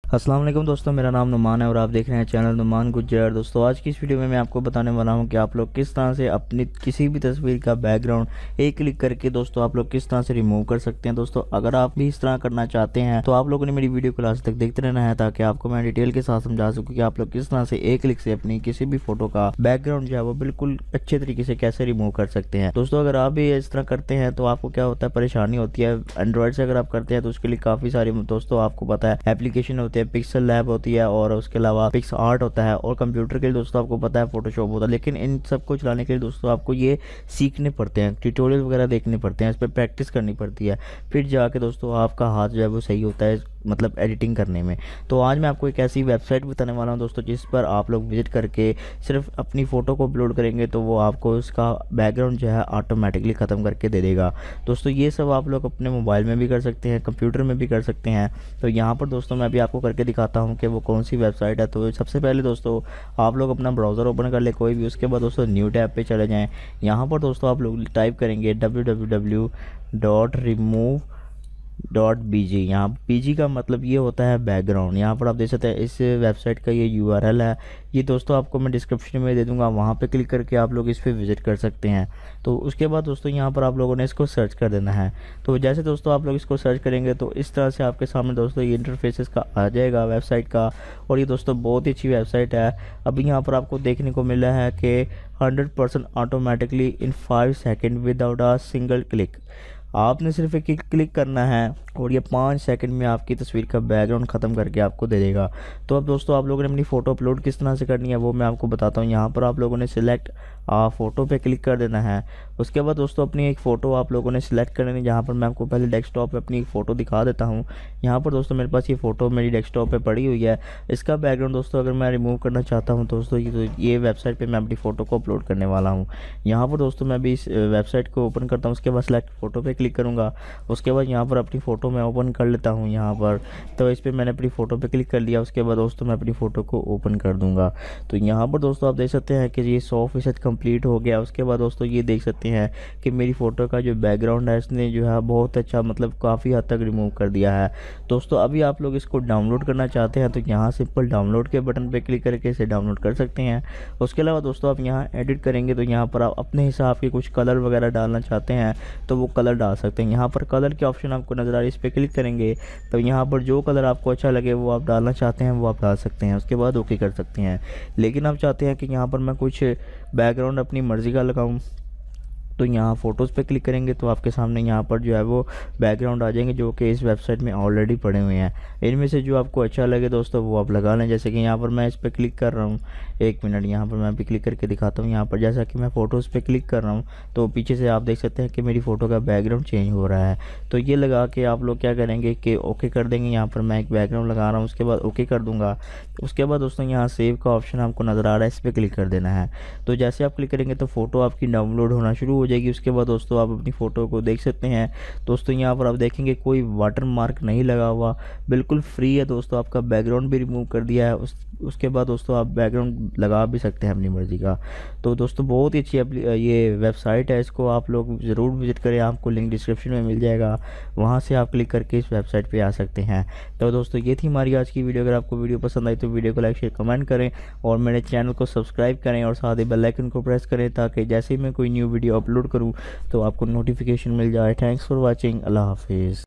अस्सलाम वालेकुम दोस्तों, मेरा नाम नुमान है और आप देख रहे हैं चैनल नुमान गुज्जर। दोस्तों आज की इस वीडियो में मैं आपको बताने वाला हूं कि आप लोग किस तरह से अपनी किसी भी तस्वीर का बैकग्राउंड एक क्लिक करके दोस्तों आप लोग किस तरह से रिमूव कर सकते हैं। दोस्तों अगर आप भी इस तरह करना चाहते हैं तो आप लोगों ने मेरी वीडियो को लास्ट तक देखते रहना है ताकि आपको मैं डिटेल के साथ समझा सकूँ कि आप लोग किस तरह से एक क्लिक से अपनी किसी भी फोटो का बैकग्राउंड जो है वो बिल्कुल अच्छे तरीके से कैसे रिमूव कर सकते हैं। दोस्तों अगर आप भी इस तरह करते हैं तो आपको क्या होता है, परेशानी होती है। एंड्रॉइड से अगर आप करते हैं तो उसके लिए काफ़ी सारी दोस्तों आपको पता है एप्लीकेशन होती है, पिक्सल लैब होती है और उसके अलावा पिक्स आर्ट होता है, और कंप्यूटर के लिए दोस्तों आपको पता है फोटोशॉप होता है। लेकिन इन सब को चलाने के लिए दोस्तों आपको ये सीखने पड़ते हैं, ट्यूटोरियल वगैरह देखने पड़ते हैं, इस पर प्रैक्टिस करनी पड़ती है, फिर जाके दोस्तों आपका हाथ जो है वो सही होता है मतलब एडिटिंग करने में। तो आज मैं आपको एक ऐसी वेबसाइट बताने वाला हूं दोस्तों जिस पर आप लोग विजिट करके सिर्फ अपनी फ़ोटो को अपलोड करेंगे तो वो आपको उसका बैकग्राउंड जो है ऑटोमेटिकली ख़त्म करके दे देगा। दोस्तों ये सब आप लोग अपने मोबाइल में भी कर सकते हैं, कंप्यूटर में भी कर सकते हैं। तो यहाँ पर दोस्तों मैं अभी आपको करके दिखाता हूँ कि वो कौन सी वेबसाइट है। तो सबसे पहले दोस्तों आप लोग अपना ब्राउज़र ओपन कर ले कोई भी, उसके बाद दोस्तों न्यू टैब पे चले जाएँ। यहाँ पर दोस्तों आप लोग टाइप करेंगे www.remove.bg। यहाँ bg का मतलब ये होता है बैकग्राउंड। यहाँ पर आप देख सकते हैं इस वेबसाइट का ये यूआरएल है, ये दोस्तों आपको मैं डिस्क्रिप्शन में दे दूंगा, वहाँ पे क्लिक करके आप लोग इस पे विजिट कर सकते हैं। तो उसके बाद दोस्तों यहाँ पर आप लोगों ने इसको सर्च कर देना है। तो जैसे दोस्तों आप लोग इसको सर्च करेंगे तो इस तरह से आपके सामने दोस्तों ये इंटरफेस का आ जाएगा वेबसाइट का। और ये दोस्तों बहुत ही अच्छी वेबसाइट है। अभी यहाँ पर आपको देखने को मिला है कि 100% automatically in 5 second without a single click. आपने सिर्फ एक क्लिक करना है और ये 5 सेकंड में आपकी तस्वीर का बैकग्राउंड ख़त्म करके आपको दे देगा। तो अब दोस्तों आप लोगों ने अपनी फ़ोटो अपलोड किस तरह से करनी है वो मैं आपको बताता हूँ। यहाँ पर आप लोगों ने सिलेक्ट फ़ोटो पे क्लिक कर देना है। उसके बाद दोस्तों अपनी एक फ़ोटो आप लोगों ने सिलेक्ट करनी है, जहाँ पर मैं आपको पहले डेस्कटॉप पे अपनी एक फ़ोटो दिखा देता हूँ। यहाँ पर दोस्तों मेरे पास ये फ़ोटो मेरी डेस्कटॉप पे पड़ी हुई है। इसका बैकग्राउंड दोस्तों अगर मैं रिमूव करना चाहता हूँ दोस्तों ये वेबसाइट पर मैं अपनी फ़ोटो को अपलोड करने वाला हूँ। यहाँ पर दोस्तों मैं अभी इस वेबसाइट को ओपन करता हूँ, उसके बाद सिलेक्ट फ़ोटो पर क्लिक करूँगा। उसके बाद यहाँ पर अपनी फ़ोटो मैं ओपन कर लेता हूँ यहाँ पर। तो इस पर मैंने अपनी फ़ोटो पे क्लिक कर लिया। उसके बाद दोस्तों मैं अपनी फ़ोटो को ओपन कर दूँगा। तो यहाँ पर दोस्तों आप देख सकते हैं कि ये 100% कंप्लीट हो गया। उसके बाद दोस्तों ये देख सकते हैं कि मेरी फ़ोटो का जो बैकग्राउंड है इसने जो है बहुत अच्छा मतलब काफ़ी हद तक रिमूव कर दिया है। दोस्तों अभी आप लोग इसको डाउनलोड करना चाहते हैं तो यहाँ सिंपल डाउनलोड के बटन पर क्लिक करके इसे डाउनलोड कर सकते हैं। उसके अलावा दोस्तों आप यहाँ एडिट करेंगे तो यहाँ पर आप अपने हिसाब के कुछ कलर वगैरह डालना चाहते हैं तो वो कलर डाल सकते हैं। यहाँ पर कलर के ऑप्शन आपको नज़र आ रहा है, इस पर क्लिक करेंगे तो यहाँ पर जो कलर आपको अच्छा लगे वो आप डालना चाहते हैं वो आप डाल सकते हैं। उसके बाद ओके कर सकते हैं। लेकिन आप चाहते हैं कि यहाँ पर मैं कुछ बैकग्राउंड अपनी मर्ज़ी का लगाऊँ तो यहाँ फ़ोटोज़ पे क्लिक करेंगे तो आपके सामने यहाँ पर जो है वो बैकग्राउंड आ जाएंगे जो कि इस वेबसाइट में ऑलरेडी पड़े हुए हैं। इनमें से जो आपको अच्छा लगे दोस्तों वो आप लगा लें। जैसे कि यहाँ पर मैं इस पर क्लिक कर रहा हूँ, एक मिनट यहाँ पर मैं भी क्लिक करके दिखाता हूँ। यहाँ पर जैसा कि मैं फ़ोटोज़ पे क्लिक कर रहा हूँ तो पीछे से आप देख सकते हैं कि मेरी फ़ोटो का बैकग्राउंड चेंज हो रहा है। तो ये लगा के आप लोग क्या करेंगे कि ओके कर देंगे। यहाँ पर मैं एक बैकग्राउंड लगा रहा हूँ, उसके बाद ओके कर दूँगा। उसके बाद दोस्तों यहाँ सेव का ऑप्शन आपको नज़र आ रहा है, इस पर क्लिक कर देना है। तो जैसे आप क्लिक करेंगे तो फ़ोटो आपकी डाउनलोड होना शुरू हो जाएगी। उसके बाद दोस्तों आप अपनी फ़ोटो को देख सकते हैं। दोस्तों यहाँ पर आप देखेंगे कोई वाटर मार्क नहीं लगा हुआ, बिल्कुल फ्री है दोस्तों। आपका बैकग्राउंड भी रिमूव कर दिया है। उसके बाद दोस्तों आप बैकग्राउंड लगा भी सकते हैं अपनी मर्ज़ी का। तो दोस्तों बहुत ही अच्छी ये वेबसाइट है, इसको आप लोग ज़रूर विज़िट करें। आपको लिंक डिस्क्रिप्शन में मिल जाएगा, वहाँ से आप क्लिक करके इस वेबसाइट पे आ सकते हैं। तो दोस्तों ये थी हमारी आज की वीडियो। अगर आपको वीडियो पसंद आई तो वीडियो को लाइक शेयर कमेंट करें और मेरे चैनल को सब्सक्राइब करें और साथ ही बेल आइकन को प्रेस करें ताकि जैसे ही मैं कोई न्यू वीडियो अपलोड करूँ तो आपको नोटिफिकेशन मिल जाए। Thanks for watching. अल्लाह हाफिज़।